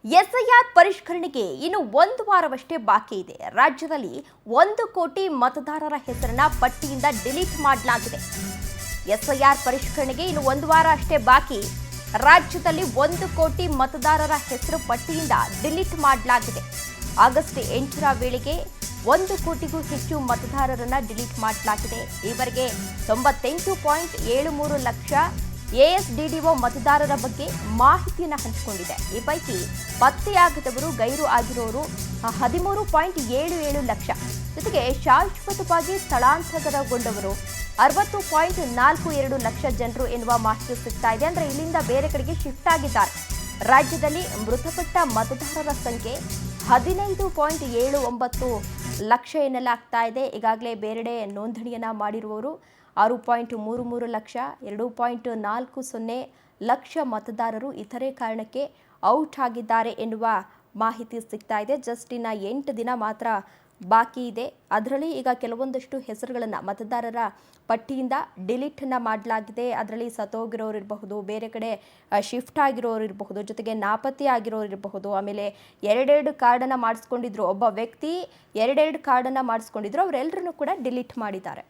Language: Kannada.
ಎಸ್ಐಆರ್ ಪರಿಷ್ಕರಣೆಗೆ ಇನ್ನು ಒಂದು ವಾರವಷ್ಟೇ ಬಾಕಿ ಇದೆ. ರಾಜ್ಯದಲ್ಲಿ 1 ಕೋಟಿ ಮತದಾರರ ಹೆಸರನ್ನ ಪಟ್ಟಿಯಿಂದ ಡಿಲೀಟ್ ಮಾಡಲಾಗಿದೆ. ಎಸ್ಐಆರ್ ಪರಿಷ್ಕರಣೆಗೆ ಇನ್ನು ಒಂದು ವಾರ ಅಷ್ಟೇ ಬಾಕಿ. ರಾಜ್ಯದಲ್ಲಿ 1 ಕೋಟಿ ಮತದಾರರ ಹೆಸರು ಪಟ್ಟಿಯಿಂದ ಡಿಲೀಟ್ ಮಾಡಲಾಗಿದೆ. ಆಗಸ್ಟ್ 8ರ ವೇಳೆಗೆ 1 ಕೋಟಿಗೂ ಹೆಚ್ಚು ಮತದಾರರನ್ನ ಡಿಲೀಟ್ ಮಾಡಲಾಗಿದೆ. ಈವರೆಗೆ 98.73 ಲಕ್ಷ ಎಎಸ್ಡಿಡಿಒ ಮತದಾರರ ಬಗ್ಗೆ ಮಾಹಿತಿಯನ್ನು ಹಂಚಿಕೊಂಡಿದೆ. ಈ ಪೈಕಿ ಪತ್ತೆಯಾಗದವರು ಗೈರು ಆಗಿರೋರು 13.77 ಲಕ್ಷ, ಜೊತೆಗೆ ಶಾಶ್ವತವಾಗಿ ಸ್ಥಳಾಂತರಗೊಂಡವರು 60.42 ಲಕ್ಷ ಜನರು ಎನ್ನುವ ಮಾಹಿತಿ ಸಿಗ್ತಾ ಇದೆ. ಅಂದ್ರೆ ಇಲ್ಲಿಂದ ಬೇರೆ ಕಡೆಗೆ ಶಿಫ್ಟ್ ಆಗಿದ್ದಾರೆ. ರಾಜ್ಯದಲ್ಲಿ ಮೃತಪಟ್ಟ ಮತದಾರರ ಸಂಖ್ಯೆ 15.79 ಲಕ್ಷ ಎನ್ನಲಾಗ್ತಾ ಇದೆ. ಈಗಾಗಲೇ ಬೇರೆಡೆ ನೋಂದಣಿಯನ್ನ ಮಾಡಿರುವವರು 6.33 ಲಕ್ಷ, 2.40 ಲಕ್ಷ ಮತದಾರರು ಇತರೆ ಕಾರಣಕ್ಕೆ ಔಟ್ ಆಗಿದ್ದಾರೆ ಎನ್ನುವ ಮಾಹಿತಿ ಸಿಗ್ತಾ ಇದೆ. ಜಸ್ಟ್ ಇನ್ನ 8 ದಿನ ಮಾತ್ರ ಬಾಕಿ ಇದೆ. ಅದರಲ್ಲಿ ಈಗ ಕೆಲವೊಂದಷ್ಟು ಹೆಸರುಗಳನ್ನು ಮತದಾರರ ಪಟ್ಟಿಯಿಂದ ಡಿಲೀಟನ್ನು ಮಾಡಲಾಗಿದೆ. ಅದರಲ್ಲಿ ಸತ್ತೋಗಿರೋರು ಇರಬಹುದು, ಬೇರೆ ಕಡೆ ಶಿಫ್ಟ್ ಆಗಿರೋರು ಇರಬಹುದು, ಜೊತೆಗೆ ನಾಪತ್ತೆ ಆಗಿರೋರು ಇರಬಹುದು. ಆಮೇಲೆ 2 ಕಾರ್ಡನ್ನು ಮಾಡಿಸ್ಕೊಂಡಿದ್ರು, ಒಬ್ಬ ವ್ಯಕ್ತಿ 2 ಕಾರ್ಡನ್ನು ಮಾಡಿಸ್ಕೊಂಡಿದ್ರು, ಅವರೆಲ್ಲರನ್ನು ಕೂಡ ಡಿಲೀಟ್ ಮಾಡಿದ್ದಾರೆ.